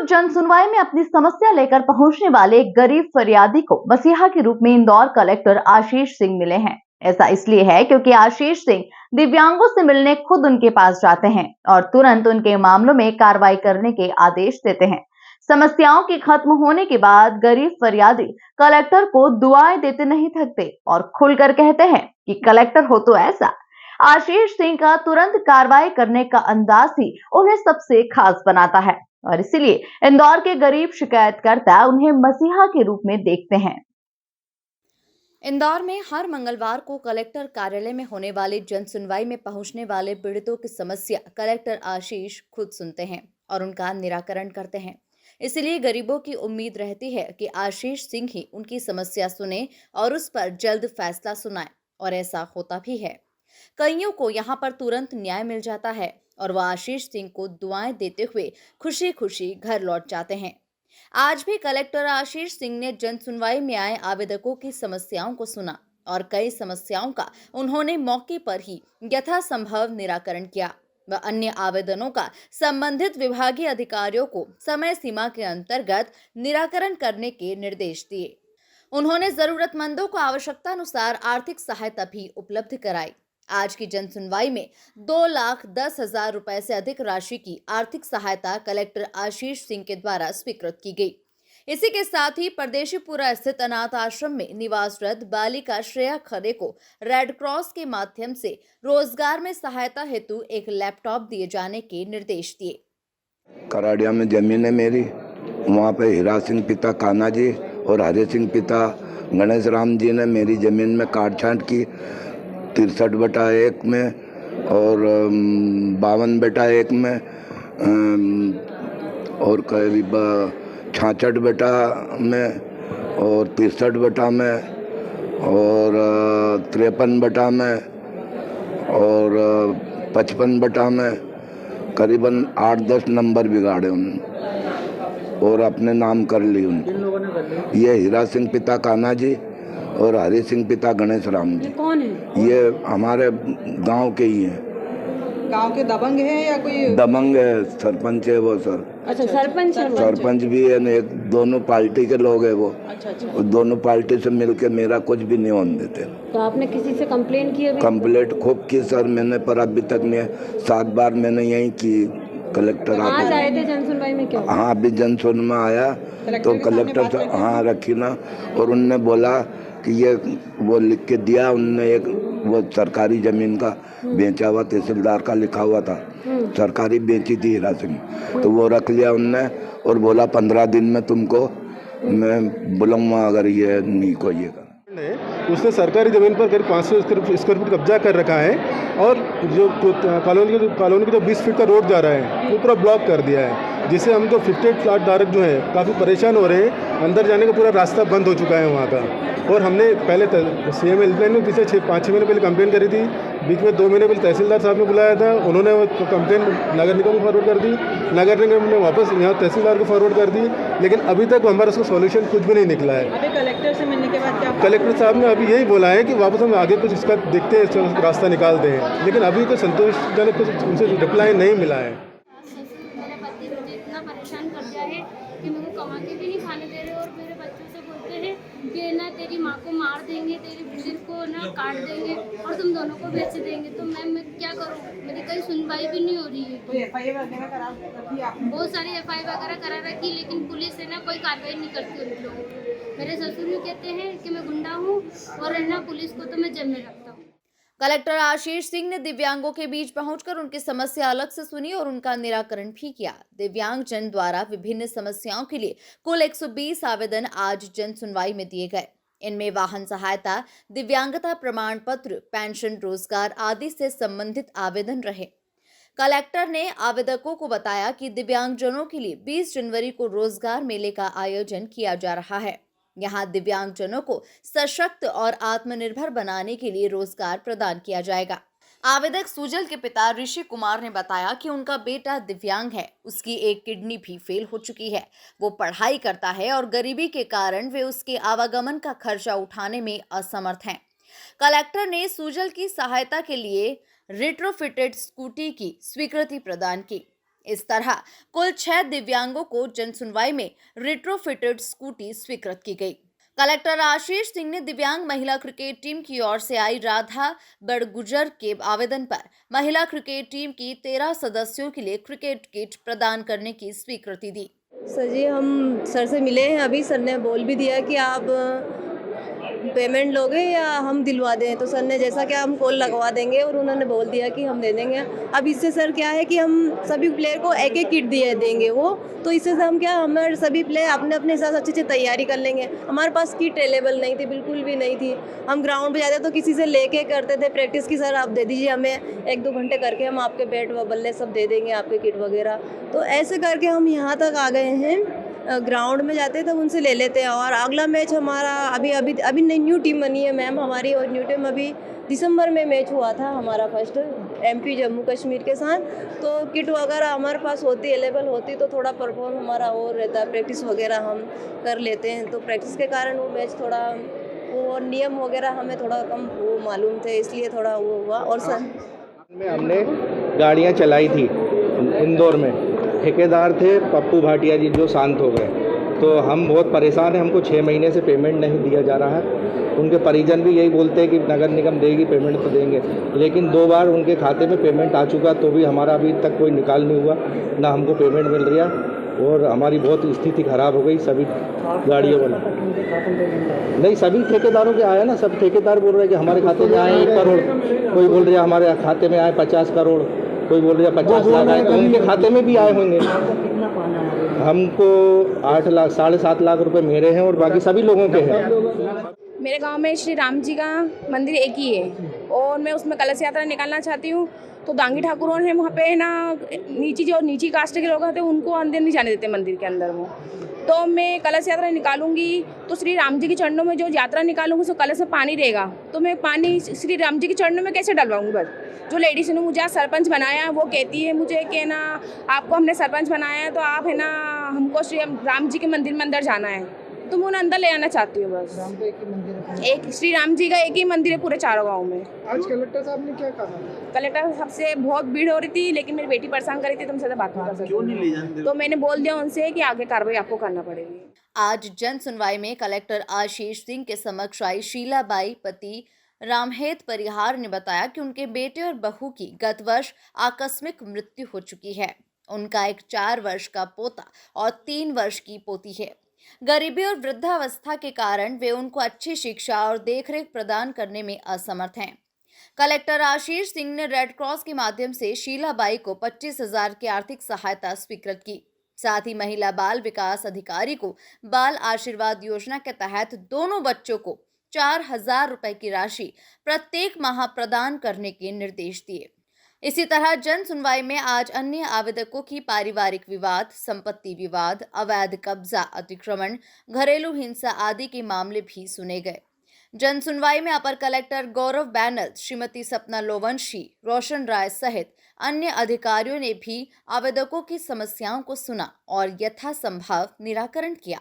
को जन सुनवाई में अपनी समस्या लेकर पहुंचने वाले एक गरीब फरियादी को मसीहा के रूप में इंदौर कलेक्टर आशीष सिंह मिले हैं। ऐसा इसलिए है क्योंकि आशीष सिंह दिव्यांगों से मिलने खुद उनके पास जाते हैं और तुरंत उनके मामलों में कार्रवाई करने के आदेश देते हैं। समस्याओं के खत्म होने के बाद गरीब फरियादी कलेक्टर को दुआएं देते नहीं थकते और खुलकर कहते हैं कि कलेक्टर हो तो ऐसा। आशीष सिंह का तुरंत कार्रवाई करने का अंदाज ही उन्हें सबसे खास बनाता है और इसीलिए इंदौर के गरीब शिकायतकर्ता उन्हें मसीहा के रूप में देखते हैं। इंदौर में हर मंगलवार को कलेक्टर कार्यालय में होने वाली जन सुनवाई में पहुंचने वाले पीड़ितों की समस्या कलेक्टर आशीष खुद सुनते हैं और उनका निराकरण करते हैं। इसलिए गरीबों की उम्मीद रहती है कि आशीष सिंह ही उनकी समस्या सुने और उस पर जल्द फैसला सुनाए, और ऐसा होता भी है। कईयों को यहाँ पर तुरंत न्याय मिल जाता है और वह आशीष सिंह को दुआएं देते हुए खुशी खुशी घर लौट जाते हैं। आज भी कलेक्टर आशीष सिंह ने जन सुनवाई में आए आवेदकों की समस्याओं को सुना और कई समस्याओं का उन्होंने मौके पर ही यथासंभव निराकरण किया व अन्य आवेदनों का संबंधित विभागीय अधिकारियों को समय सीमा के अंतर्गत निराकरण करने के निर्देश दिए। उन्होंने जरूरतमंदों को आवश्यकता अनुसार आर्थिक सहायता भी उपलब्ध कराई। आज की जन सुनवाई में 2,10,000 रुपए से अधिक राशि की आर्थिक सहायता कलेक्टर आशीष सिंह के द्वारा स्वीकृत की गई। इसी के साथ ही परदेशीपुरा स्थित अनाथ आश्रम में निवासरत बालिका श्रेया खरे को रेड क्रॉस के माध्यम से रोजगार में सहायता हेतु एक लैपटॉप दिए जाने के निर्देश दिए। कराड़िया में जमीन है मेरी, वहाँ पे हीरा सिंह पिता कान्हा जी और हरे सिंह पिता गणेश राम जी ने मेरी जमीन में काट छांट की 63/1 में और 52/1 में और करीब 66 में और 63 में और 53 में और 55 में करीबन 8-10 नंबर बिगाड़े उन्होंने और अपने नाम कर ली उनको। ये हीरा सिंह पिता कान्हा जी और हरि सिंह पिता गणेश राम जी। कौन है? ये हमारे गांव के ही हैं। गांव के दबंग है या कोई? दबंग है, सरपंच है वो सर। अच्छा, सरपंच है। सरपंच भी है न, दोनों पार्टी के लोग है वो। अच्छा। दोनों पार्टी से मिलके मेरा कुछ भी नहीं होने देते। तो आपने किसी से कंप्लेंट की? कंप्लेंट खूब की सर मैंने, पर अभी तक नहीं। 7 बार मैंने यही की। कलेक्टर आज आए थे जन सुनवाई में क्या? हाँ, अभी जन सुनवाई में आया तो कलेक्टर से हाँ रखी ना, और उनने बोला कि ये वो लिख के दिया उनने, एक वो सरकारी जमीन का बेचा हुआ तहसीलदार का लिखा हुआ था, सरकारी बेची थी हीरा सिंह, तो वो रख लिया उनने और बोला 15 दिन में तुमको मैं बुलाऊंगा अगर ये नहीं को ये कर। उसने सरकारी ज़मीन पर करीब 500 स्क्वायर फीट कब्जा कर रखा है और जो कॉलोनी के जो 20 फीट का रोड जा रहा है वो पूरा ब्लॉक कर दिया है, जिससे हम तो 58 प्लाट धारक जो हैं काफ़ी परेशान हो रहे हैं। अंदर जाने का पूरा रास्ता बंद हो चुका है वहाँ का। और हमने पहले CM हेल्पलाइन में पीछे 5-6 महीने पहले कंप्लेन करी थी, बीच में 2 महीने पहले तहसीलदार साहब ने बुलाया था, उन्होंने वो कंप्लेन नगर निगम को फॉरवर्ड कर दी, नगर निगम ने वापस यहाँ तहसीलदार को फॉरवर्ड कर दी, लेकिन अभी तक हमारा उसका सॉल्यूशन कुछ भी नहीं निकला है। अभी कलेक्टर से मिलने के बाद क्या? कलेक्टर साहब ने अभी यही बोला है कि वापस हम आगे कुछ इसका देखते हैं, रास्ता निकालते हैं, लेकिन अभी कोई संतोषजनक कुछ उनसे रिप्लाई नहीं मिला है। मेरा पति मुझे इतना परेशान कर दिया है कि मेरे को कमा के भी नहीं खाने दे रहे और मेरे बच्चों से बोलते हैं कि ना तेरी माँ को मार देंगे, तेरी सिर को ना काट देंगे और तुम दोनों को बेच देंगे। तो मैं क्या करूँ? मेरी कहीं सुनवाई भी नहीं हो रही है। कोई FIR वगैरह करा रखी आपने? बहुत सारी FIR वगैरह करा रखी, लेकिन पुलिस है ना कोई कार्रवाई नहीं करती उन लोगों को। मेरे ससुर भी कहते हैं कि मैं गुंडा हूँ और है ना पुलिस को तो मैं जम में रखता हूँ। कलेक्टर आशीष सिंह ने दिव्यांगों के बीच पहुंचकर उनकी समस्या अलग से सुनी और उनका निराकरण भी किया। दिव्यांग जन द्वारा विभिन्न समस्याओं के लिए कुल 120 आवेदन आज जन सुनवाई में दिए गए। इनमें वाहन सहायता, दिव्यांगता प्रमाण पत्र, पेंशन, रोजगार आदि से संबंधित आवेदन रहे। कलेक्टर ने आवेदकों को बताया कि दिव्यांगजनों के लिए 20 जनवरी को रोजगार मेले का आयोजन किया जा रहा है। यहाँ दिव्यांगजनों को सशक्त और आत्मनिर्भर बनाने के लिए रोजगार प्रदान किया जाएगा। आवेदक सुजल के पिता ऋषि कुमार ने बताया कि उनका बेटा दिव्यांग है, उसकी एक किडनी भी फेल हो चुकी है, वो पढ़ाई करता है और गरीबी के कारण वे उसके आवागमन का खर्चा उठाने में असमर्थ हैं। कलेक्टर ने सुजल की सहायता के लिए रिट्रोफिटेड स्कूटी की स्वीकृति प्रदान की। इस तरह कुल 6 दिव्यांगों को जनसुनवाई में रिट्रोफिटेड स्कूटी स्वीकृत की गई। कलेक्टर आशीष सिंह ने दिव्यांग महिला क्रिकेट टीम की ओर से आई राधा बड़गुजर के आवेदन पर महिला क्रिकेट टीम की 13 सदस्यों के लिए क्रिकेट किट प्रदान करने की स्वीकृति दी। सर जी, हम सर से मिले हैं अभी। सर ने बोल भी दिया कि आप पेमेंट लोगे या हम दिलवा दें, तो सर ने जैसा क्या हम कॉल लगवा देंगे और उन्होंने बोल दिया कि हम दे देंगे। अब इससे सर क्या है कि हम सभी प्लेयर को एक एक किट दिए देंगे वो, तो इससे हम क्या, हमारे सभी प्लेयर अपने अपने हिसाब से अच्छी अच्छी तैयारी कर लेंगे। हमारे पास किट अवेलेबल नहीं थी, बिल्कुल भी नहीं थी। हम ग्राउंड पे जाते तो किसी से लेके करते थे प्रैक्टिस की, सर आप दे दीजिए हमें 1-2 घंटे करके हम आपके बैट व बल्ले सब दे देंगे, आपके किट वगैरह। तो ऐसे करके हम यहाँ तक आ गए हैं। ग्राउंड में जाते तो उनसे ले लेते हैं। और अगला मैच हमारा अभी नई न्यू टीम बनी है मैम हमारी, और न्यू टीम अभी दिसंबर में मैच हुआ था हमारा फर्स्ट MP जम्मू कश्मीर के साथ। तो किट वगैरह हमारे पास होती, अवेलेबल होती तो थोड़ा परफॉर्म हमारा और रहता, प्रैक्टिस वगैरह हम कर लेते हैं। तो प्रैक्टिस के कारण वो मैच थोड़ा, वो नियम वगैरह हमें थोड़ा कम वो मालूम थे, इसलिए थोड़ा वो हुआ। और सर में हमने गाड़ियाँ चलाई थी इंदौर में, ठेकेदार थे पप्पू भाटिया जी जो शांत हो गए। तो हम बहुत परेशान हैं, हमको 6 महीने से पेमेंट नहीं दिया जा रहा है। उनके परिजन भी यही बोलते हैं कि नगर निगम देगी, पेमेंट तो देंगे, लेकिन 2 बार उनके खाते में पेमेंट आ चुका तो भी हमारा अभी तक कोई निकाल नहीं हुआ, ना हमको पेमेंट मिल रहा और हमारी बहुत स्थिति ख़राब हो गई। सभी गाड़ियों वाले नहीं, सभी ठेकेदारों के आया ना, सब ठेकेदार बोल रहे हैं कि हमारे खाते में आए 1 करोड़, कोई बोल रहे हमारे खाते में आए 50 करोड़, कोई बोल रहे 50 लाख आए, तो उनके खाते में भी आए होंगे। हमको 8 लाख 7.5 लाख रुपए मेरे हैं और बाकी सभी लोगों के हैं। मेरे गांव में श्री राम जी का मंदिर एक ही है और मैं उसमें कलश यात्रा निकालना चाहती हूँ। तो दांगी ठाकुरों ने वहाँ पे ना नीची कास्ट के लोग होते हैं उनको अंदर नहीं जाने देते मंदिर के अंदर। वो तो मैं कलश यात्रा निकालूंगी तो श्री राम जी के चरणों में जो यात्रा निकालूंगी उसमें कलश में पानी रहेगा, तो मैं पानी श्री राम जी के चरणों में कैसे डलवाऊंगी। बस जो लेडीज़ ने मुझे सरपंच बनाया वो कहती है मुझे कि ना आपको हमने सरपंच बनाया है तो आप है ना हमको श्री राम जी के मंदिर में अंदर जाना है, तो मैं उन्हें अंदर ले आना चाहती हूँ। बस एक श्री राम जी का एक ही मंदिर है पूरे चारों गाँव में। आज कलेक्टर साहब ने क्या कहा? कलेक्टर साहब से बहुत भीड़ हो रही थी, लेकिन मेरी बेटी परेशान कर रही थी, तुमसे तो बात नहीं कर सकती, तो मैंने बोल दिया उनसे कि आगे कार्रवाई आपको करना पड़ेगी। आज जन सुनवाई में कलेक्टर आशीष सिंह के समक्ष आई शीलाबाई पति रामहेत परिहार ने बताया कि उनके बेटे और बहू की गत वर्ष आकस्मिक मृत्यु हो चुकी है। उनका एक 4 वर्ष का पोता और 3 वर्ष की पोती है। गरीबी और वृद्धावस्था के कारण वे उनको अच्छी शिक्षा और देखरेख प्रदान करने में असमर्थ हैं। कलेक्टर आशीष सिंह ने रेड क्रॉस के माध्यम से शीलाबाई को 25,000 की आर्थिक सहायता स्वीकृत की। साथ ही महिला बाल विकास अधिकारी को बाल आशीर्वाद योजना के तहत दोनों बच्चों को 4,000 रुपए की राशि प्रत्येक माह प्रदान करने के निर्देश दिए। इसी तरह जन सुनवाई में आज अन्य आवेदकों की पारिवारिक विवाद, संपत्ति विवाद, अवैध कब्जा, अतिक्रमण, घरेलू हिंसा आदि के मामले भी सुने गए। जन सुनवाई में अपर कलेक्टर गौरव बैनल, श्रीमती सपना लोवंशी, रोशन राय सहित अन्य अधिकारियों ने भी आवेदकों की समस्याओं को सुना और यथासंभव निराकरण किया।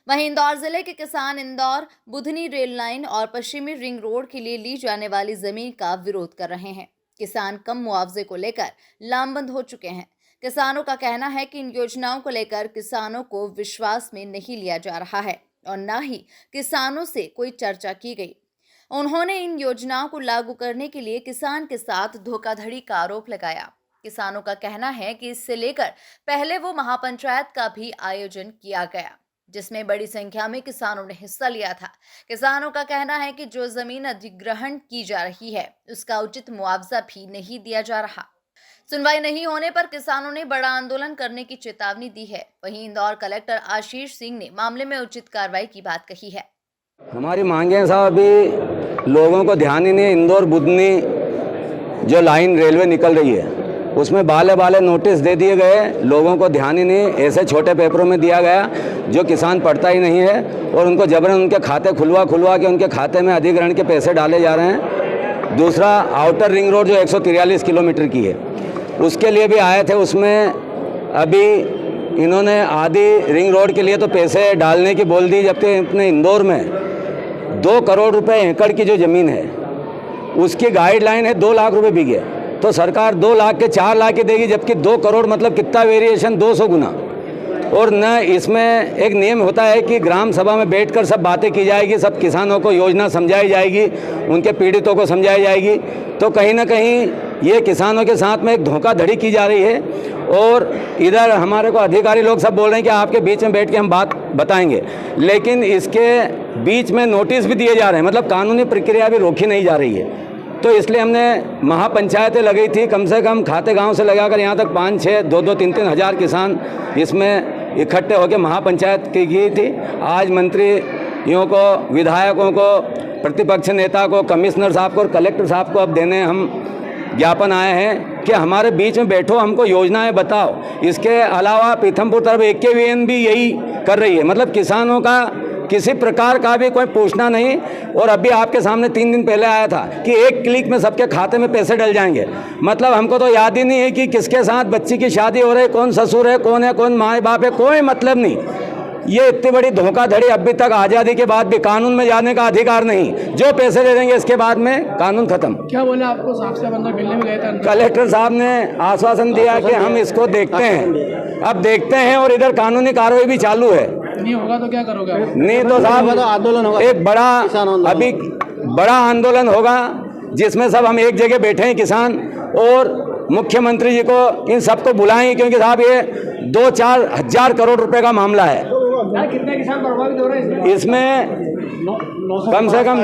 वहीं इंदौर जिले के किसान इंदौर बुधनी रेल लाइन और पश्चिमी रिंग रोड के लिए ली जाने वाली जमीन का विरोध कर रहे हैं। किसान कम मुआवजे को लेकर लामबंद हो चुके हैं। किसानों का कहना है कि इन योजनाओं को लेकर किसानों को विश्वास में नहीं लिया जा रहा है और न ही किसानों से कोई चर्चा की गई। उन्होंने इन योजनाओं को लागू करने के लिए किसान के साथ धोखाधड़ी का आरोप लगाया। किसानों का कहना है कि इससे लेकर पहले वो महापंचायत का भी आयोजन किया गया, जिसमें बड़ी संख्या में किसानों ने हिस्सा लिया था। किसानों का कहना है कि जो जमीन अधिग्रहण की जा रही है उसका उचित मुआवजा भी नहीं दिया जा रहा। सुनवाई नहीं होने पर किसानों ने बड़ा आंदोलन करने की चेतावनी दी है। वहीं इंदौर कलेक्टर आशीष सिंह ने मामले में उचित कार्रवाई की बात कही है। हमारी मांगे साहब अभी लोगों को ध्यान ही नहीं। इंदौर बुधनी जो लाइन रेलवे निकल रही है उसमें बाले नोटिस दे दिए गए, लोगों को ध्यान ही नहीं। ऐसे छोटे पेपरों में दिया गया जो किसान पढ़ता ही नहीं है और उनको जबरन उनके खाते खुलवा के उनके खाते में अधिग्रहण के पैसे डाले जा रहे हैं। दूसरा, आउटर रिंग रोड जो 143 किलोमीटर की है उसके लिए भी आए थे, उसमें अभी इन्होंने आधी रिंग रोड के लिए तो पैसे डालने की बोल दी, जबकि अपने इंदौर में 2 करोड़ रुपए एकड़ की जो ज़मीन है उसकी गाइडलाइन है 2 लाख रुपए बिके। तो सरकार 2 लाख के 4 लाख की देगी, जबकि 2 करोड़ मतलब कितना वेरिएशन, 200 गुना। और न इसमें एक नियम होता है कि ग्राम सभा में बैठकर सब बातें की जाएगी, सब किसानों को योजना समझाई जाएगी, उनके पीड़ितों को समझाई जाएगी। तो कहीं ना कहीं ये किसानों के साथ में एक धोखाधड़ी की जा रही है। और इधर हमारे को अधिकारी लोग सब बोल रहे हैं कि आपके बीच में बैठ के हम बात बताएंगे, लेकिन इसके बीच में नोटिस भी दिए जा रहे हैं, मतलब कानूनी प्रक्रिया भी रोकी नहीं जा रही है। तो इसलिए हमने महापंचायतें लगाई थी, कम से कम खाते गांव से लगाकर यहाँ तक 5-6, 2-2, 3-3 हज़ार किसान इसमें इकट्ठे होकर महापंचायत की थी। आज मंत्रियों को, विधायकों को, प्रतिपक्ष नेता को, कमिश्नर साहब को और कलेक्टर साहब को अब देने हम ज्ञापन आए हैं कि हमारे बीच में बैठो, हमको योजनाएं बताओ। इसके अलावा पीथमपुर तरफ AKVN भी यही कर रही है, मतलब किसानों का किसी प्रकार का भी कोई पूछना नहीं। और अभी आपके सामने 3 दिन पहले आया था कि 1 क्लिक में सबके खाते में पैसे डल जाएंगे। मतलब हमको तो याद ही नहीं है कि किसके साथ बच्ची की शादी हो रही है, कौन ससुर है, कौन माँ बाप है, कोई मतलब नहीं। ये इतनी बड़ी धोखाधड़ी अभी तक आज़ादी के बाद भी कानून में जाने का अधिकार नहीं। जो पैसे दे देंगे इसके बाद में कानून खत्म। क्या बोला आपको? साहब से बंदा मिलने में गए थे? कलेक्टर साहब ने आश्वासन दिया कि हम इसको देखते हैं, अब देखते हैं, और इधर कानूनी कार्रवाई भी चालू है। नहीं होगा तो क्या करोगे? नहीं तो साहब आंदोलन होगा, एक अभी बड़ा आंदोलन होगा, जिसमें सब हम एक जगह बैठे हैं किसान, और मुख्यमंत्री जी को इन सबको बुलाएं, क्योंकि साहब ये 2-4 हज़ार करोड़ रुपए का मामला है। कितने किसान प्रभावित हो रहे हैं इसमें? कम से कम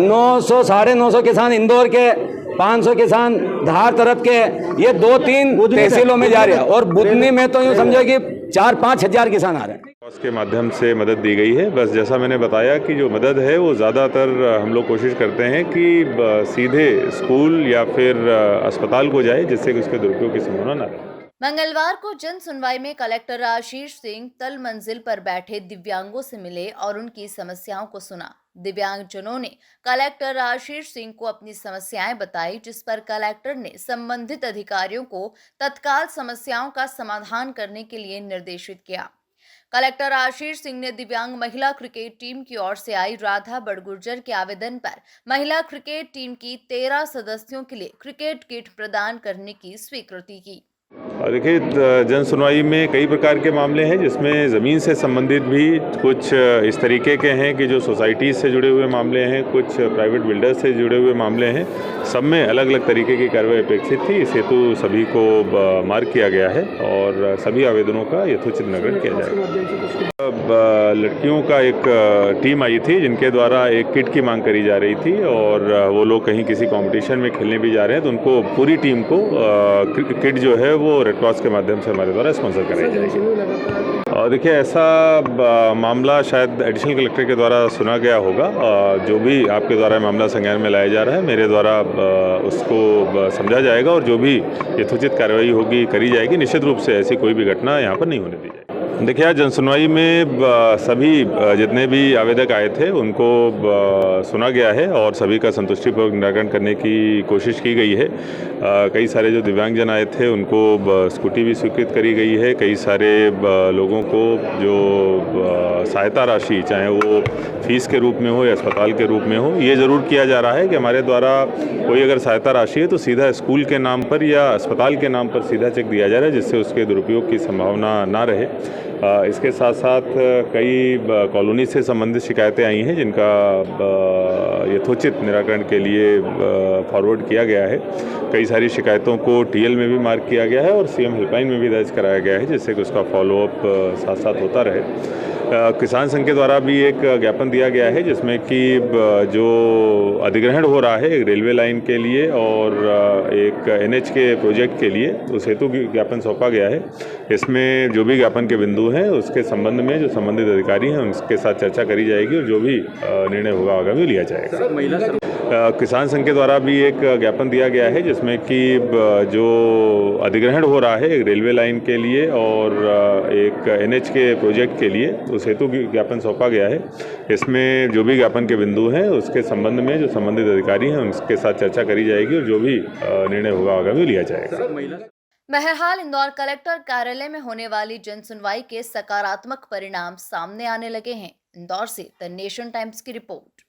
900 साढ़े 900 किसान इंदौर के, 500 किसान धार तरफ के, ये 2-3 तहसीलों में जा रहे हैं। और बुधनी में तो यूँ समझो कि 4-5 हज़ार किसान आ रहे हैं। उसके माध्यम से मदद दी गई है। बस जैसा मैंने बताया कि जो मदद है वो ज़्यादातर हम लोग कोशिश करते हैं कि सीधे स्कूल या फिर अस्पताल को जाए, जिससे कि उसके दुरुपयोग की संभावना ना रहे। मंगलवार को जन सुनवाई में कलेक्टर आशीष सिंह तल मंजिल पर बैठे दिव्यांगों से मिले और उनकी समस्याओं को सुना। दिव्यांगजनों ने कलेक्टर आशीष सिंह को अपनी समस्याएं बताई, जिस पर कलेक्टर ने संबंधित अधिकारियों को तत्काल समस्याओं का समाधान करने के लिए निर्देशित किया। कलेक्टर आशीष सिंह ने दिव्यांग महिला क्रिकेट टीम की ओर से आई राधा बड़गुर्जर के आवेदन पर महिला क्रिकेट टीम की 13 सदस्यों के लिए क्रिकेट किट प्रदान करने की स्वीकृति की। देखिए, जन सुनवाई में कई प्रकार के मामले हैं, जिसमें ज़मीन से संबंधित भी कुछ इस तरीके के हैं कि जो सोसाइटीज़ से जुड़े हुए मामले हैं, कुछ प्राइवेट बिल्डर्स से जुड़े हुए मामले हैं। सब में अलग अलग तरीके की कार्रवाई अपेक्षित थी। इस हेतु सभी को मार्क किया गया है और सभी आवेदनों का यथोचित निराकरण किया जाएगा। लड़कियों का एक टीम आई थी, जिनके द्वारा एक किट की मांग करी जा रही थी, और वो लोग कहीं किसी कंपटीशन में खेलने भी जा रहे हैं, तो उनको पूरी टीम को किट जो है वो रेड क्रॉस के माध्यम से हमारे द्वारा स्पॉन्सर कराई जाएगी। और देखिए, ऐसा मामला शायद एडिशनल कलेक्टर के द्वारा सुना गया होगा। जो भी आपके द्वारा मामला संज्ञान में लाया जा रहा है, मेरे द्वारा उसको समझा जाएगा और जो भी यथोचित कार्रवाई होगी करी जाएगी। निश्चित रूप से ऐसी कोई भी घटना यहाँ पर नहीं होने दी जाएगी। देखिए, आज जनसुनवाई में सभी जितने भी आवेदक आए थे उनको सुना गया है और सभी का संतुष्टिपूर्वक निराकरण करने की कोशिश की गई है। कई सारे जो दिव्यांगजन आए थे उनको स्कूटी भी स्वीकृत करी गई है। कई सारे लोगों को जो सहायता राशि, चाहे वो फीस के रूप में हो या अस्पताल के रूप में हो, ये ज़रूर किया जा रहा है कि हमारे द्वारा कोई अगर सहायता राशि है तो सीधा स्कूल के नाम पर या अस्पताल के नाम पर सीधा चेक दिया जा रहा है, जिससे उसके दुरुपयोग की संभावना ना रहे। इसके साथ साथ कई कॉलोनी से संबंधित शिकायतें आई हैं, जिनका यथोचित निराकरण के लिए फॉरवर्ड किया गया है। कई सारी शिकायतों को TL में भी मार्क किया गया है और CM हेल्पलाइन में भी दर्ज कराया गया है, जिससे कि उसका फॉलोअप साथ साथ होता रहे। किसान संघ के द्वारा भी एक ज्ञापन दिया गया है, जिसमें कि जो अधिग्रहण हो रहा है एक रेलवे लाइन के लिए और एक NH के प्रोजेक्ट के लिए, उस हेतु ज्ञापन सौंपा गया है। इसमें जो भी ज्ञापन के बिंदु हैं उसके संबंध में जो संबंधित अधिकारी हैं उनके साथ चर्चा करी जाएगी और जो भी निर्णय होगा आगामी लिया जाएगा। किसान संघ के द्वारा भी एक ज्ञापन दिया गया है, जिसमें कि जो अधिग्रहण हो रहा है एक रेलवे लाइन के लिए और एक NH के प्रोजेक्ट के लिए, उस हेतु ज्ञापन सौंपा गया है। इसमें जो भी ज्ञापन के बिंदु हैं उसके संबंध में जो संबंधित अधिकारी हैं उनके साथ चर्चा करी जाएगी और जो भी निर्णय होगा आगामी लिया जाएगा। बहरहाल इंदौर कलेक्टर कार्यालय में होने वाली जन सुनवाई के सकारात्मक परिणाम सामने आने लगे हैं। इंदौर से द नेशन टाइम्स की रिपोर्ट।